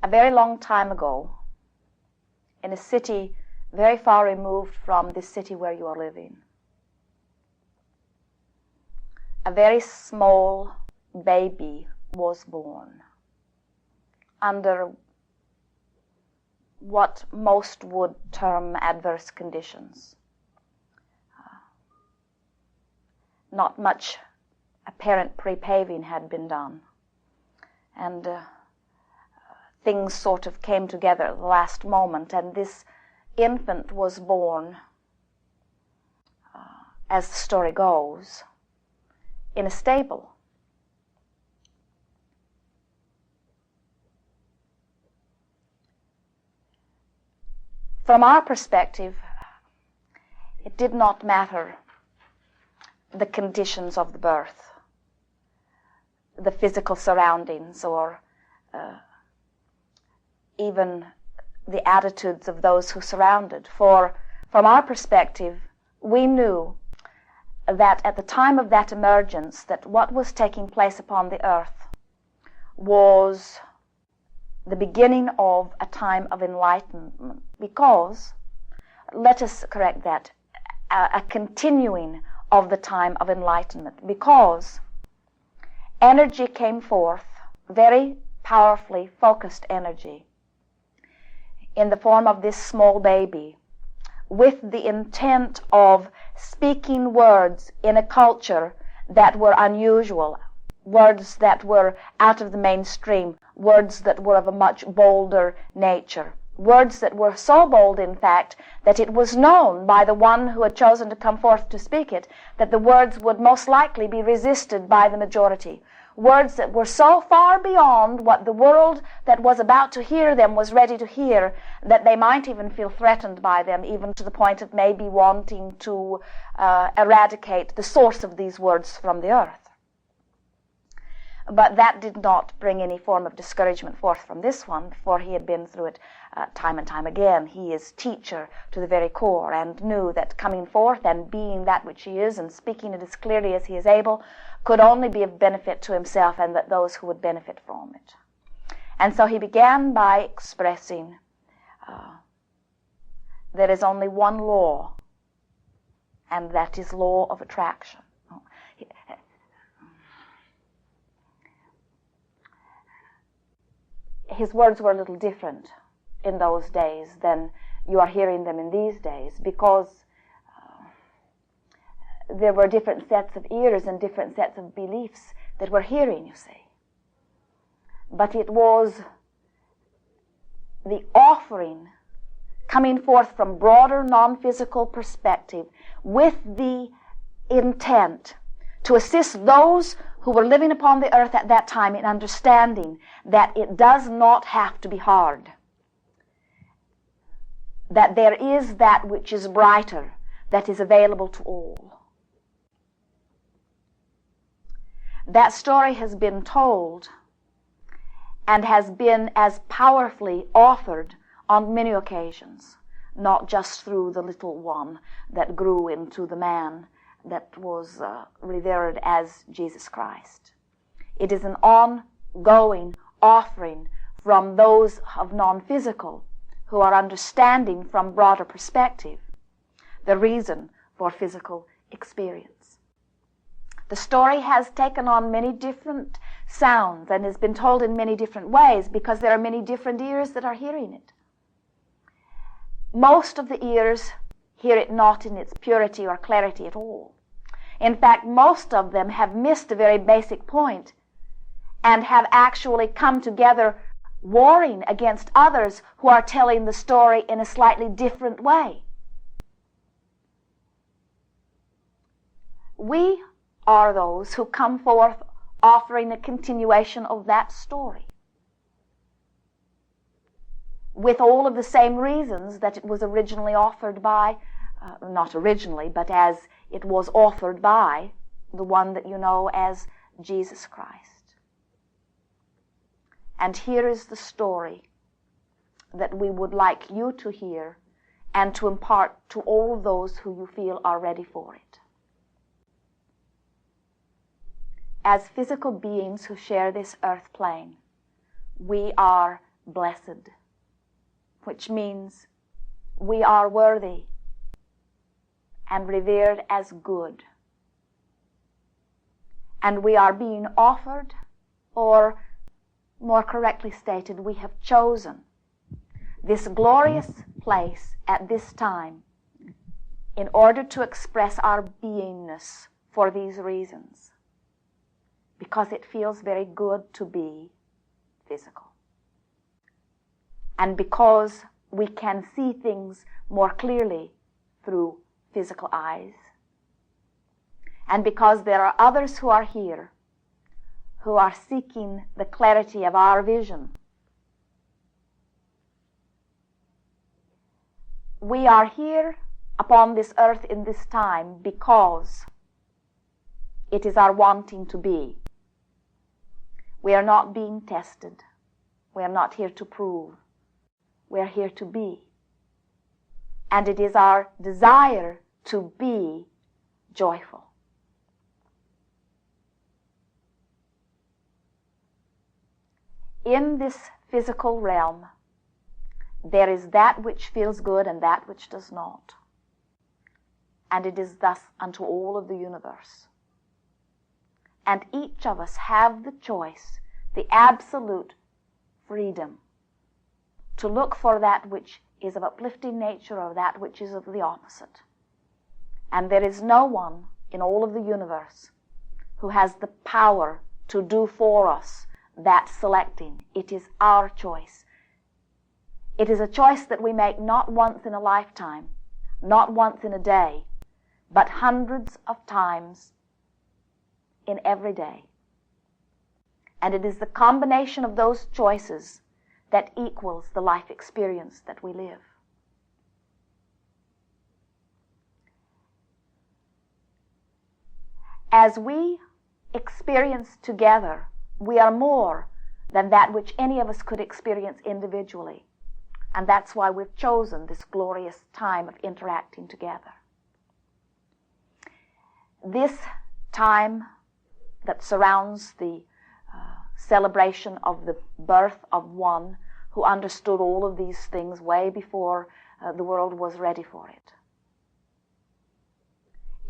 a very long time ago, in a city very far removed from this city where you are living, a very small baby was born under what most would term adverse conditions. Not much apparent pre-paving had been done, and things sort of came together at the last moment, and this infant was born, as the story goes, in a stable. From our perspective, it did not matter the conditions of the birth, the physical surroundings, or even the attitudes of those who surrounded. For from our perspective, we knew that at the time of that emergence, that what was taking place upon the earth was the beginning of a time of enlightenment, because, let us correct that, a continuing of the time of enlightenment, because energy came forth, very powerfully focused energy, in the form of this small baby, with the intent of speaking words in a culture that were unusual, words that were out of the mainstream, words that were of a much bolder nature, words that were so bold, in fact, that it was known by the one who had chosen to come forth to speak it, that the words would most likely be resisted by the majority. Words that were so far beyond what the world that was about to hear them was ready to hear, that they might even feel threatened by them, even to the point of maybe wanting to eradicate the source of these words from the earth. But that did not bring any form of discouragement forth from this one, for he had been through it time and time again. He is teacher to the very core, and knew that coming forth and being that which he is and speaking it as clearly as he is able could only be of benefit to himself and that those who would benefit from it. And so he began by expressing there is only one law, and that is law of attraction. His words were a little different in those days than you are hearing them in these days, because there were different sets of ears and different sets of beliefs that were hearing, you see. But it was the offering coming forth from broader non-physical perspective with the intent to assist those who were living upon the earth at that time in understanding that it does not have to be hard, that there is that which is brighter, that is available to all. That story has been told and has been as powerfully offered on many occasions, not just through the little one that grew into the man that was revered as Jesus Christ. It is an ongoing offering from those of non-physical who are understanding from broader perspective the reason for physical experience. The story has taken on many different sounds and has been told in many different ways because there are many different ears that are hearing it. Most of the ears hear it not in its purity or clarity at all. In fact, most of them have missed a very basic point and have actually come together warring against others who are telling the story in a slightly different way. We are those who come forth offering a continuation of that story, with all of the same reasons that it was originally offered by, not originally, but as it was offered by the one that you know as Jesus Christ. And here is the story that we would like you to hear and to impart to all those who you feel are ready for it. As physical beings who share this earth plane, we are blessed, which means we are worthy and revered as good. And we are being offered, or more correctly stated, we have chosen this glorious place at this time in order to express our beingness for these reasons. Because it feels very good to be physical. And because we can see things more clearly through physical eyes. And because there are others who are here who are seeking the clarity of our vision. We are here upon this earth in this time because it is our wanting to be. We are not being tested. We are not here to prove. We are here to be. And it is our desire to be joyful. In this physical realm, there is that which feels good and that which does not. And it is thus unto all of the universe. And each of us have the choice, the absolute freedom, to look for that which is of uplifting nature or that which is of the opposite. And there is no one in all of the universe who has the power to do for us that selecting. It is our choice. It is a choice that we make not once in a lifetime, not once in a day, but hundreds of times in every day. And it is the combination of those choices that equals the life experience that we live. As we experience together, we are more than that which any of us could experience individually. And that's why we've chosen this glorious time of interacting together. This time that surrounds the celebration of the birth of one who understood all of these things way before the world was ready for it,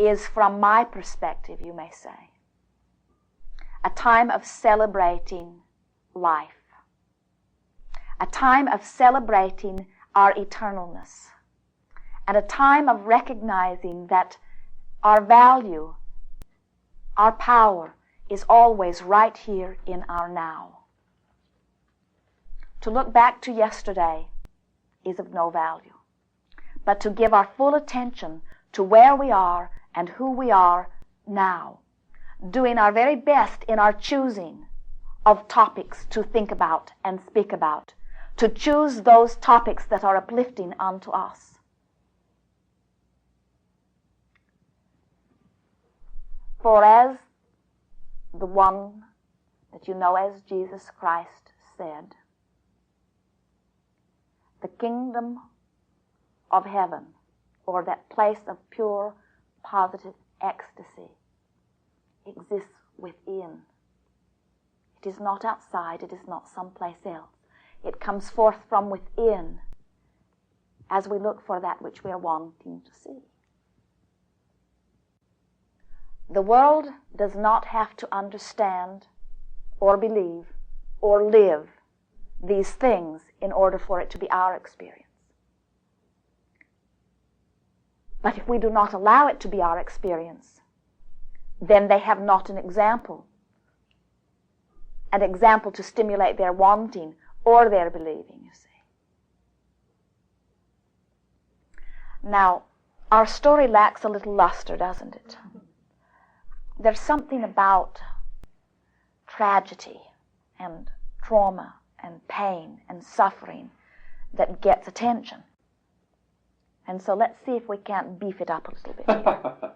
is, from my perspective, you may say, a time of celebrating life, a time of celebrating our eternalness, and a time of recognizing that our value, our power, is always right here in our now. To look back to yesterday is of no value, but to give our full attention to where we are and who we are now, doing our very best in our choosing of topics to think about and speak about, to choose those topics that are uplifting unto us. For as the one that you know as Jesus Christ said, the kingdom of heaven, or that place of pure, positive ecstasy, exists within. It is not outside, it is not someplace else. It comes forth from within as we look for that which we are wanting to see. The world does not have to understand or believe or live these things in order for it to be our experience. But if we do not allow it to be our experience, then they have not an example to stimulate their wanting or their believing, you see. Now, our story lacks a little luster, doesn't it? There's something about tragedy and trauma and pain and suffering that gets attention. And so let's see if we can't beef it up a little bit here.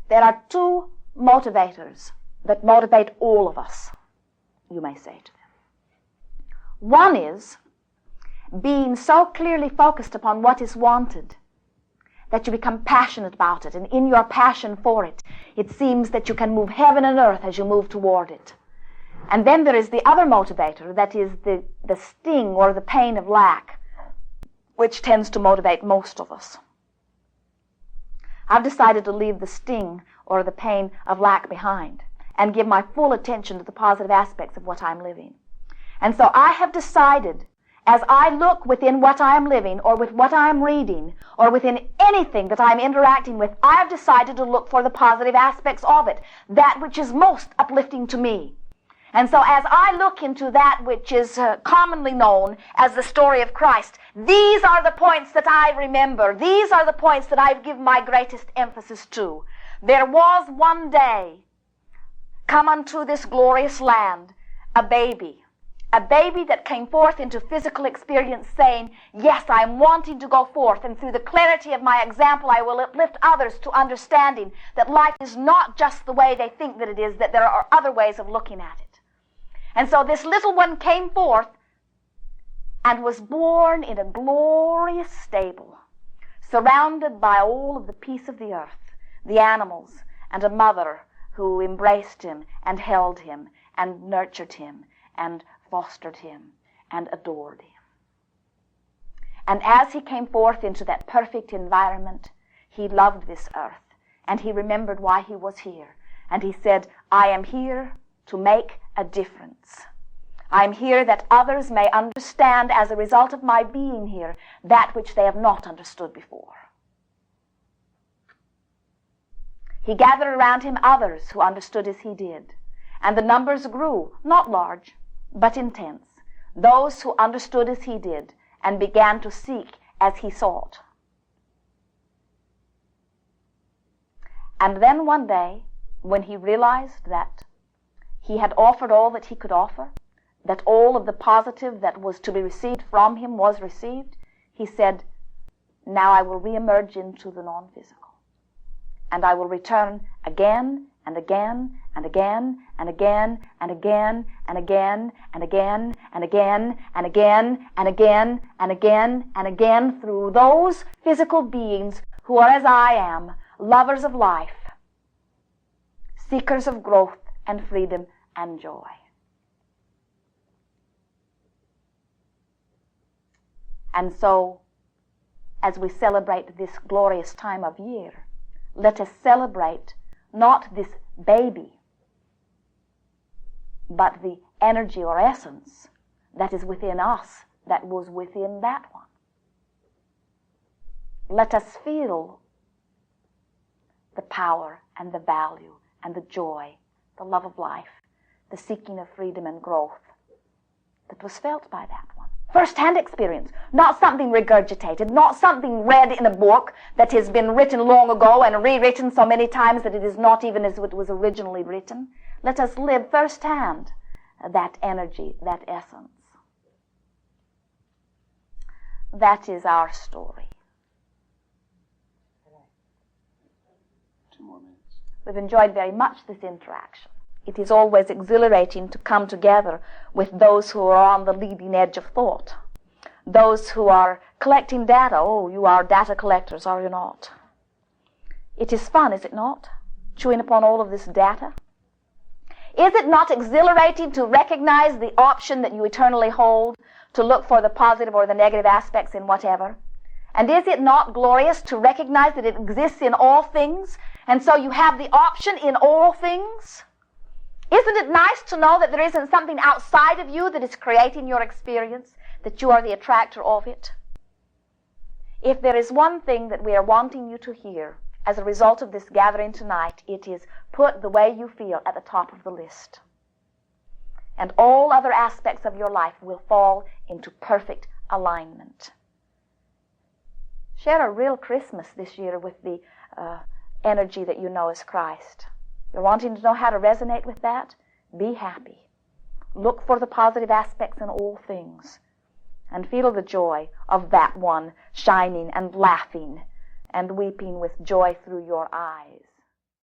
There are two motivators that motivate all of us, you may say to them. One is being so clearly focused upon what is wanted that you become passionate about it, and in your passion for it, it seems that you can move heaven and earth as you move toward it. And then there is the other motivator, that is the sting or the pain of lack, which tends to motivate most of us. I've decided to leave the sting or the pain of lack behind and give my full attention to the positive aspects of what I'm living. And so I have decided, as I look within what I am living, or with what I am reading, or within anything that I'm interacting with, I have decided to look for the positive aspects of it, that which is most uplifting to me. And so as I look into that which is commonly known as the story of Christ, these are the points that I remember. These are the points that I give my greatest emphasis to. There was one day come unto this glorious land a baby that came forth into physical experience saying, yes, I am wanting to go forth, and through the clarity of my example I will uplift others to understanding that life is not just the way they think that it is, that there are other ways of looking at it. And so this little one came forth and was born in a glorious stable, surrounded by all of the peace of the earth, the animals, and a mother who embraced him and held him and nurtured him and fostered him and adored him. And as he came forth into that perfect environment, he loved this earth, and he remembered why he was here. And he said, I am here to make a difference. I'm here that others may understand, as a result of my being here, that which they have not understood before. He gathered around him others who understood as he did, and the numbers grew, not large, but intense, those who understood as he did and began to seek as he sought. And then one day, when he realized that he had offered all that he could offer, that all of the positive that was to be received from him was received, he said, now I will reemerge into the non-physical. And I will return again and again and again and again and again and again and again and again and again and again and again and again through those physical beings who are as I am, lovers of life, seekers of growth and freedom and joy. And so, as we celebrate this glorious time of year, let us celebrate not this baby, but the energy or essence that is within us that was within that one. Let us feel the power and the value and the joy, the love of life, the seeking of freedom and growth that was felt by that one. First-hand experience, not something regurgitated, not something read in a book that has been written long ago and rewritten so many times that it is not even as it was originally written. Let us live first-hand that energy, that essence. That is our story. 2 more minutes. We've enjoyed very much this interaction. It is always exhilarating to come together with those who are on the leading edge of thought, those who are collecting data. Oh, you are data collectors, are you not? It is fun, is it not, chewing upon all of this data? Is it not exhilarating to recognize the option that you eternally hold, to look for the positive or the negative aspects in whatever? And is it not glorious to recognize that it exists in all things, and so you have the option in all things? Isn't it nice to know that there isn't something outside of you that is creating your experience, that you are the attractor of it? If there is one thing that we are wanting you to hear as a result of this gathering tonight, it is put the way you feel at the top of the list. And all other aspects of your life will fall into perfect alignment. Share a real Christmas this year with the energy that you know as Christ. You're wanting to know how to resonate with that? Be happy. Look for the positive aspects in all things and feel the joy of that one shining and laughing and weeping with joy through your eyes.